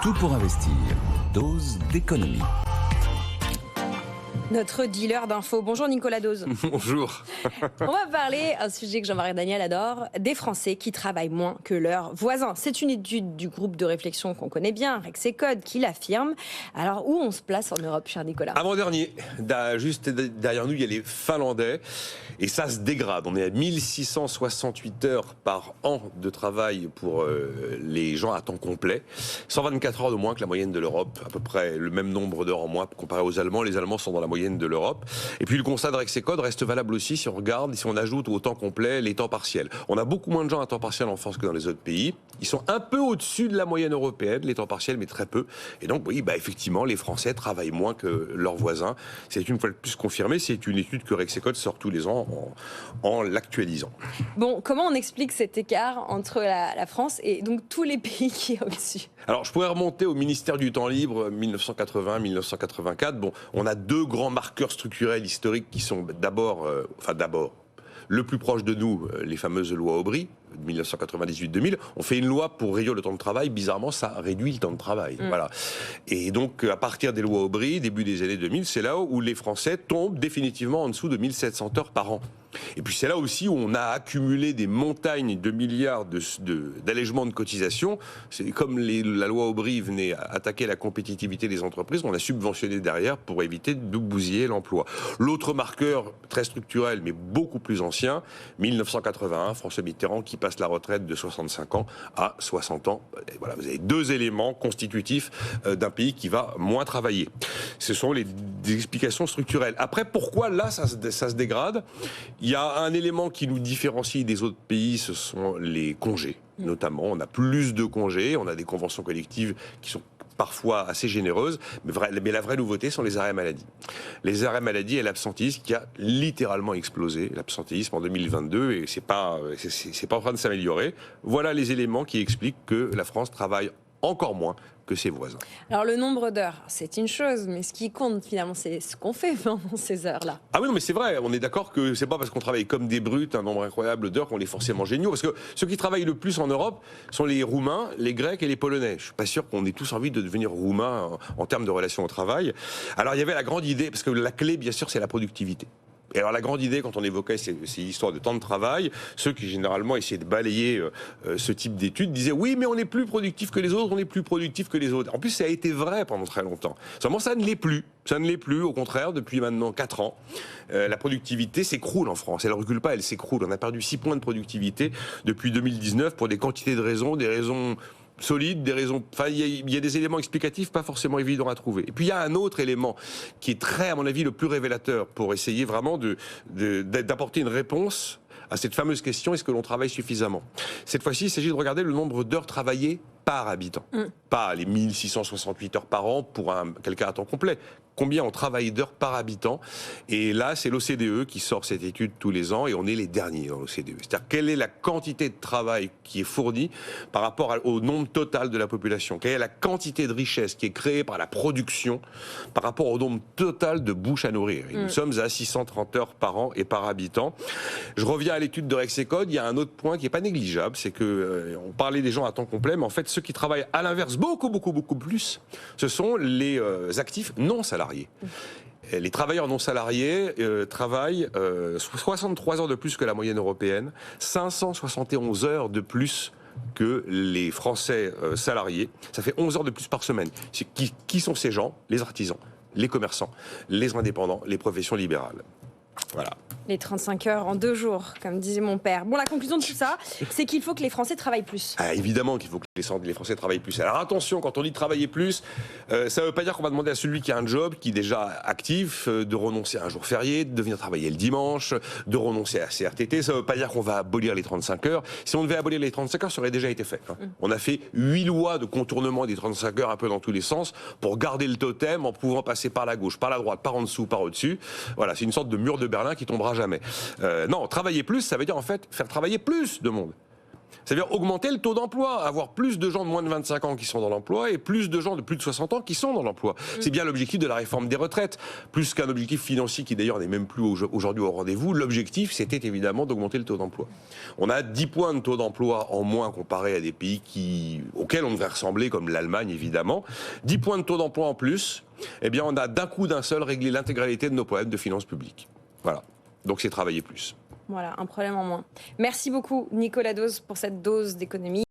Tout pour investir. Dose d'économie. Notre dealer d'infos. Bonjour Nicolas Dose. Bonjour. On va parler, un sujet que Jean-Marie Daniel adore, des Français qui travaillent moins que leurs voisins. C'est une étude du groupe de réflexion qu'on connaît bien, Rexecode, qui l'affirme. Alors où on se place en Europe, cher Nicolas? Avant-dernier, juste derrière nous, il y a les Finlandais. Et ça se dégrade. On est à 1668 heures par an de travail pour les gens à temps complet. 124 heures de moins que la moyenne de l'Europe. À peu près le même nombre d'heures en moins comparé aux Allemands. Les Allemands sont dans la moyenne de l'Europe. Et puis le constat de Rexecode reste valable aussi si on regarde, si on ajoute au temps complet les temps partiels. On a beaucoup moins de gens à temps partiel en France que dans les autres pays. Ils sont un peu au-dessus de la moyenne européenne, les temps partiels, mais très peu. Et donc, oui, effectivement, les Français travaillent moins que leurs voisins. C'est une fois de plus confirmé. C'est une étude que Rexecode sort tous les ans en l'actualisant. Bon, comment on explique cet écart entre la France et donc tous les pays qui est au-dessus? Alors, je pourrais remonter au ministère du Temps Libre, 1980-1984. Bon, on a deux grands marqueurs structurels historiques qui sont d'abord, le plus proche de nous, les fameuses lois Aubry, 1998-2000, on fait une loi pour réduire le temps de travail. Bizarrement, ça réduit le temps de travail. Voilà. Et donc, à partir des lois Aubry, début des années 2000, c'est là où les Français tombent définitivement en dessous de 1700 heures par an. Et puis c'est là aussi où on a accumulé des montagnes de milliards d'allègements de cotisations. C'est comme la loi Aubry venait attaquer la compétitivité des entreprises, on a subventionné derrière pour éviter de bousiller l'emploi. L'autre marqueur très structurel, mais beaucoup plus ancien, 1981, François Mitterrand qui passe la retraite de 65 ans à 60 ans. Et voilà, vous avez deux éléments constitutifs d'un pays qui va moins travailler. Ce sont des explications structurelles. Après, pourquoi là ça se dégrade? Il y a un élément qui nous différencie des autres pays, ce sont les congés. Notamment, on a plus de congés, on a des conventions collectives qui sont parfois assez généreuses, mais la vraie nouveauté sont les arrêts maladie. Les arrêts maladie et l'absentéisme qui a littéralement explosé, l'absentéisme en 2022, et c'est pas en train de s'améliorer. Voilà les éléments qui expliquent que la France travaille encore moins que ses voisins. Alors le nombre d'heures, c'est une chose, mais ce qui compte finalement, c'est ce qu'on fait pendant ces heures-là. Ah oui, non, mais c'est vrai, on est d'accord que c'est pas parce qu'on travaille comme des brutes un nombre incroyable d'heures qu'on est forcément géniaux, parce que ceux qui travaillent le plus en Europe sont les Roumains, les Grecs et les Polonais. Je suis pas sûr qu'on ait tous envie de devenir Roumains en termes de relations au travail. Alors il y avait la grande idée, parce que la clé, bien sûr, c'est la productivité. Et alors la grande idée, quand on évoquait ces histoires de temps de travail, ceux qui généralement essayaient de balayer ce type d'études disaient oui, mais on est plus productif que les autres, on est plus productif que les autres. En plus, ça a été vrai pendant très longtemps. Seulement, ça ne l'est plus. Ça ne l'est plus, au contraire, depuis maintenant 4 ans. La productivité s'écroule en France. Elle ne recule pas, elle s'écroule. On a perdu 6 points de productivité depuis 2019 pour des quantités de raisons, des raisons solides, des raisons. Enfin, il y a des éléments explicatifs pas forcément évidents à trouver. Et puis il y a un autre élément qui est très, à mon avis, le plus révélateur pour essayer vraiment d'apporter une réponse à cette fameuse question: est-ce que l'on travaille suffisamment? Cette fois-ci, il s'agit de regarder le nombre d'heures travaillées par habitant. Pas les 1668 heures par an pour quelqu'un à temps complet. Combien on travaille d'heures par habitant? Et là, c'est l'OCDE qui sort cette étude tous les ans et on est les derniers dans l'OCDE. C'est-à-dire, quelle est la quantité de travail qui est fournie par rapport au nombre total de la population? Quelle est la quantité de richesse qui est créée par la production par rapport au nombre total de bouches à nourrir? Et nous sommes à 630 heures par an et par habitant. Je reviens à l'étude de Rexecode. Il y a un autre point qui n'est pas négligeable, c'est que on parlait des gens à temps complet, mais en fait, ceux qui travaillent à l'inverse beaucoup plus, ce sont les actifs non salariés. Les travailleurs non salariés travaillent 63 heures de plus que la moyenne européenne, 571 heures de plus que les Français salariés. Ça fait 11 heures de plus par semaine. Qui sont ces gens? Les artisans, les commerçants, les indépendants, les professions libérales. Voilà. Les 35 heures en 2 jours, comme disait mon père. Bon, la conclusion de tout ça, c'est qu'il faut que les Français travaillent plus. Ah, évidemment qu'il faut que les Français travaillent plus. Alors attention, quand on dit travailler plus, ça ne veut pas dire qu'on va demander à celui qui a un job, qui est déjà actif, de renoncer à un jour férié, de venir travailler le dimanche, de renoncer à ses RTT. Ça ne veut pas dire qu'on va abolir les 35 heures. Si on devait abolir les 35 heures, ça aurait déjà été fait. On a fait 8 lois de contournement des 35 heures un peu dans tous les sens pour garder le totem en pouvant passer par la gauche, par la droite, par en dessous, par au-dessus. Voilà, c'est une sorte de mur de Berlin qui tombera jamais. Non, travailler plus, ça veut dire en fait faire travailler plus de monde. C'est-à-dire augmenter le taux d'emploi, avoir plus de gens de moins de 25 ans qui sont dans l'emploi et plus de gens de plus de 60 ans qui sont dans l'emploi. C'est bien l'objectif de la réforme des retraites, plus qu'un objectif financier qui d'ailleurs n'est même plus aujourd'hui au rendez-vous. L'objectif, c'était évidemment d'augmenter le taux d'emploi. On a 10 points de taux d'emploi en moins comparé à des pays auxquels on devrait ressembler, comme l'Allemagne évidemment. 10 points de taux d'emploi en plus, eh bien on a d'un coup d'un seul réglé l'intégralité de nos problèmes de finances publiques. Voilà. Donc c'est travailler plus. Voilà, un problème en moins. Merci beaucoup, Nicolas Dose, pour cette dose d'économie.